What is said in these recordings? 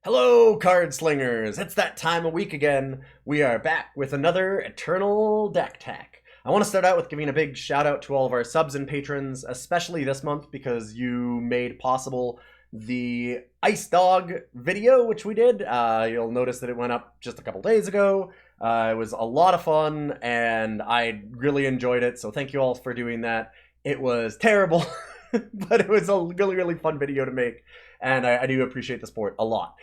Hello, card slingers! It's that time of week again. We are back with another Eternal Deck Tech. I want to start out with giving a big shout out to all of our subs and patrons, especially this month because you made possible the Ice Dog video, which we did. You'll notice that it went up just a couple days ago. It was a lot of fun, and I really enjoyed it, so thank you all for doing that. It was terrible, but it was a really, really fun video to make, and I do appreciate the support a lot.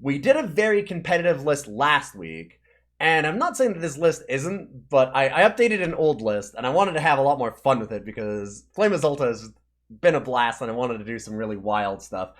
We did a very competitive list last week, and I'm not saying that this list isn't, but I updated an old list, and I wanted to have a lot more fun with it because Flame Exalta has been a blast, and I wanted to do some really wild stuff.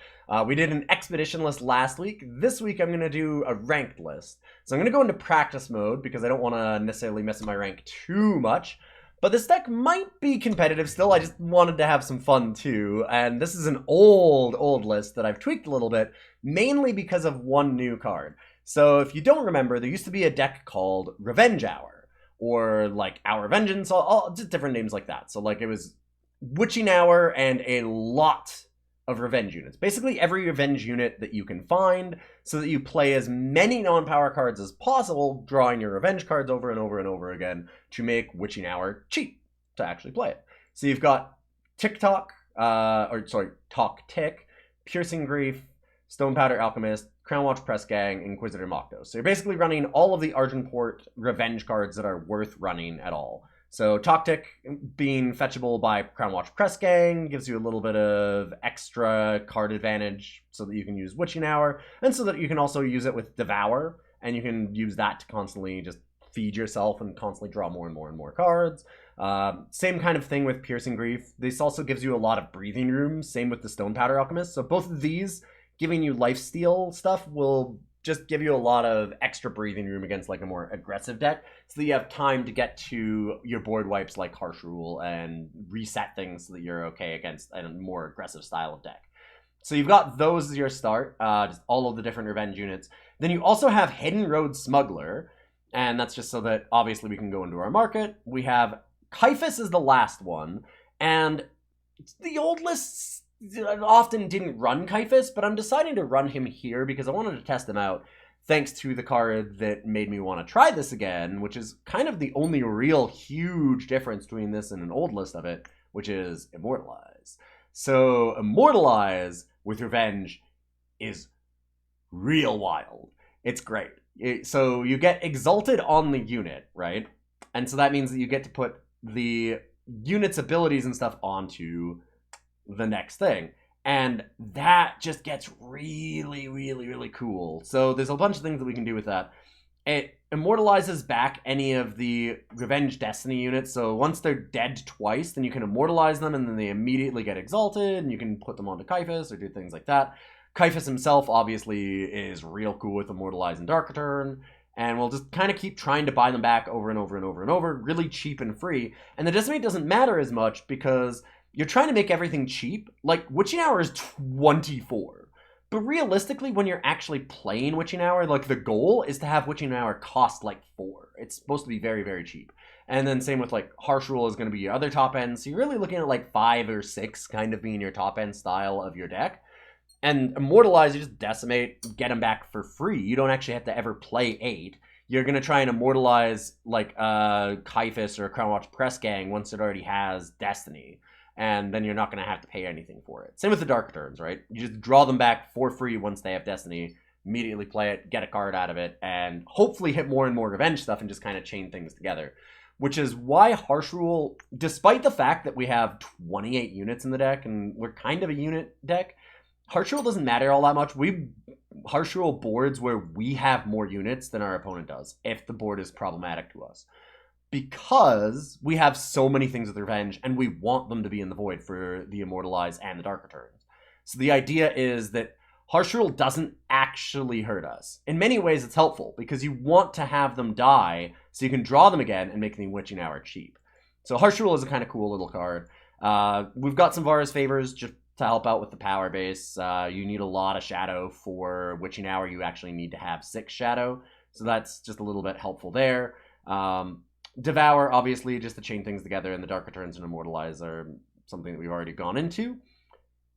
We did an expedition list last week. This week I'm going to do a ranked list. So I'm going to go into practice mode because I don't want to necessarily mess with my rank too much. But this deck might be competitive still. I just wanted to have some fun too. And this is an old list that I've tweaked a little bit, mainly because of one new card. So if you don't remember, there used to be a deck called Revenge Hour, or like Hour Vengeance, all just different names like that. So like it was Witching Hour and a lot of revenge units. Basically every revenge unit that you can find, so that you play as many non-power cards as possible, drawing your revenge cards over and over and over again to make Witching Hour cheap to actually play it. So you've got Tock, Tock Tick, Piercing Grief, Stonepowder, Alchemist, Crownwatch, Press Gang, Inquisitor, Makto. So you're basically running all of the Argenport revenge cards that are worth running at all. So Tock Tick being fetchable by Crownwatch Crest Gang gives you a little bit of extra card advantage so that you can use Witching Hour, and so that you can also use it with Devour, and you can use that to constantly just feed yourself and constantly draw more and more and more cards. Same kind of thing with Piercing Grief. This also gives you a lot of breathing room, same with the Stonepowder Alchemist. So both of these giving you lifesteal stuff will just give you a lot of extra breathing room against like a more aggressive deck, so that you have time to get to your board wipes like Harsh Rule and reset things so that you're okay against a more aggressive style of deck. So you've got those as your start, just all of the different revenge units. Then you also have Hidden Road Smuggler, and that's just so that obviously we can go into our market. We have Caiphus is the last one, and the old lists often didn't run Caiphus, but I'm deciding to run him here because I wanted to test him out, thanks to the card that made me want to try this again, which is kind of the only real huge difference between this and an old list of it, which is Immortalize. So Immortalize with Revenge is real wild. It's great. So you get Exalted on the unit, right? And so that means that you get to put the unit's abilities and stuff onto the next thing, and that just gets really, really, really cool. So there's a bunch of things that we can do with that. It immortalizes back any of the Revenge Destiny units, so once they're dead twice, then you can immortalize them, and then they immediately get exalted, and you can put them onto Caiphus or do things like that. Caiphus himself obviously is real cool with Immortalize and Dark Return, and we'll just kind of keep trying to buy them back over and over and over and over, really cheap and free. And the decimate doesn't matter as much because you're trying to make everything cheap. Like, Witching Hour is 24. But realistically, when you're actually playing Witching Hour, like, the goal is to have Witching Hour cost, like, 4. It's supposed to be very, very cheap. And then same with, like, Harsh Rule is going to be your other top end. So you're really looking at, like, 5 or 6 kind of being your top end style of your deck. And Immortalize, you just decimate, get them back for free. You don't actually have to ever play 8. You're going to try and immortalize, like, Caiphus or a Crownwatch Press Gang once it already has Destiny, and then you're not going to have to pay anything for it. Same with the Dark Returns, right? You just draw them back for free once they have Destiny, immediately play it, get a card out of it, and hopefully hit more and more revenge stuff and just kind of chain things together. Which is why Harsh Rule, despite the fact that we have 28 units in the deck, and we're kind of a unit deck, Harsh Rule doesn't matter all that much. We Harsh Rule boards where we have more units than our opponent does, if the board is problematic to us, because we have so many things with Revenge, and we want them to be in the void for the Immortalize and the Dark Returns. So the idea is that Harsh Rule doesn't actually hurt us. In many ways, it's helpful, because you want to have them die, so you can draw them again and make the Witching Hour cheap. So Harsh Rule is a kind of cool little card. We've got some Vara's Favors just to help out with the power base. You need a lot of Shadow for Witching Hour. You actually need to have 6 Shadow, so that's just a little bit helpful there. Devour, obviously, just to chain things together, and the Dark Returns and Immortalize are something that we've already gone into.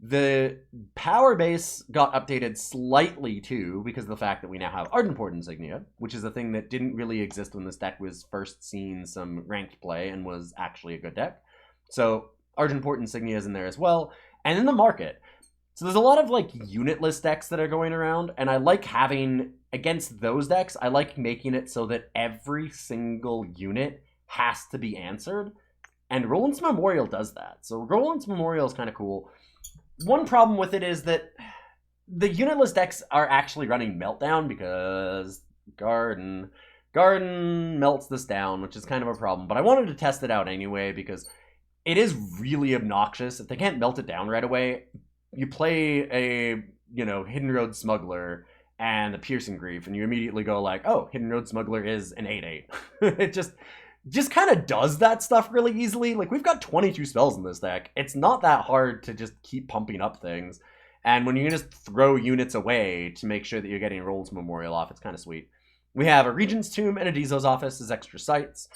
The power base got updated slightly too because of the fact that we now have Argenport Insignia, which is a thing that didn't really exist when this deck was first seeing some ranked play and was actually a good deck. So Argenport Insignia is in there as well. And in the market, so there's a lot of like unitless decks that are going around, and I like having, against those decks, I like making it so that every single unit has to be answered. And Rolant's Memorial does that. So Rolant's Memorial is kind of cool. One problem with it is that the unitless decks are actually running Meltdown because Garden melts this down, which is kind of a problem. But I wanted to test it out anyway because it is really obnoxious. If they can't melt it down right away, you play a, Hidden Road Smuggler and the Piercing Grief, and you immediately go like, oh, Hidden Road Smuggler is an 8/8. It just kind of does that stuff really easily. Like, we've got 22 spells in this deck. It's not that hard to just keep pumping up things. And when you can just throw units away to make sure that you're getting Rolant's Memorial off, it's kind of sweet. We have a Regent's Tomb and a Dizo's Office as extra sites.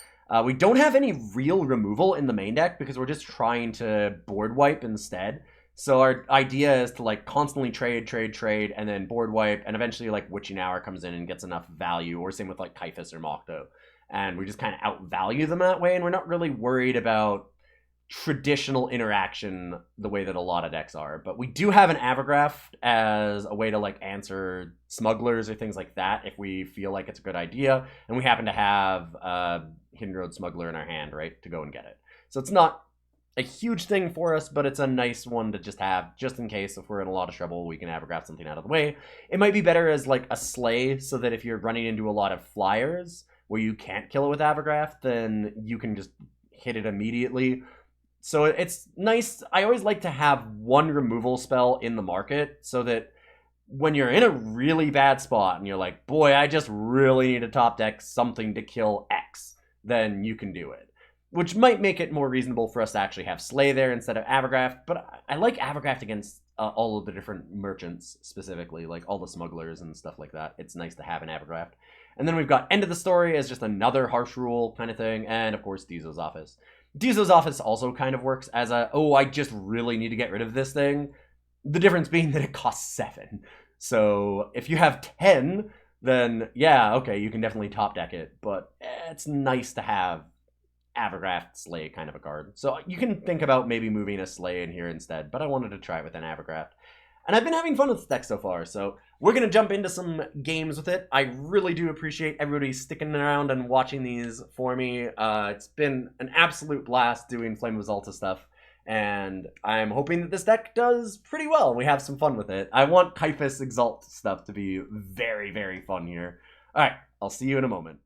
We don't have any real removal in the main deck because we're just trying to board wipe instead. So our idea is to like constantly trade, and then board wipe, and eventually like Witching Hour comes in and gets enough value, or same with like Caiphus or Makto. And we just kind of outvalue them that way, and we're not really worried about traditional interaction the way that a lot of decks are. But we do have an Avigraft as a way to like answer smugglers or things like that if we feel like it's a good idea, and we happen to have Hidden Road Smuggler in our hand, right, to go and get it. So it's not a huge thing for us, but it's a nice one to just have, just in case if we're in a lot of trouble, we can Avigraft something out of the way. It might be better as like a slay, so that if you're running into a lot of flyers where you can't kill it with Avigraft, then you can just hit it immediately. So it's nice. I always like to have one removal spell in the market so that when you're in a really bad spot and you're like, boy, I just really need to top deck something to kill X, then you can do it. Which might make it more reasonable for us to actually have Slay there instead of Avigraft, but I like Avigraft against all of the different merchants specifically, like all the smugglers and stuff like that. It's nice to have an Avigraft. And then we've got End of the Story as just another harsh rule kind of thing, and of course Dizo's Office. Dizo's Office also kind of works as a, oh, I just really need to get rid of this thing. The difference being that it costs 7. So if you have 10, then yeah, okay, you can definitely top deck it, but it's nice to have Avigraft Slay kind of a card. So you can think about maybe moving a Slay in here instead, but I wanted to try with an Avigraft. And I've been having fun with this deck so far, so we're going to jump into some games with it. I really do appreciate everybody sticking around and watching these for me. It's been an absolute blast doing Flame of Xulta stuff, and I'm hoping that this deck does pretty well. We have some fun with it. I want Caiphus Exalt stuff to be very, very fun here. Alright, I'll see you in a moment.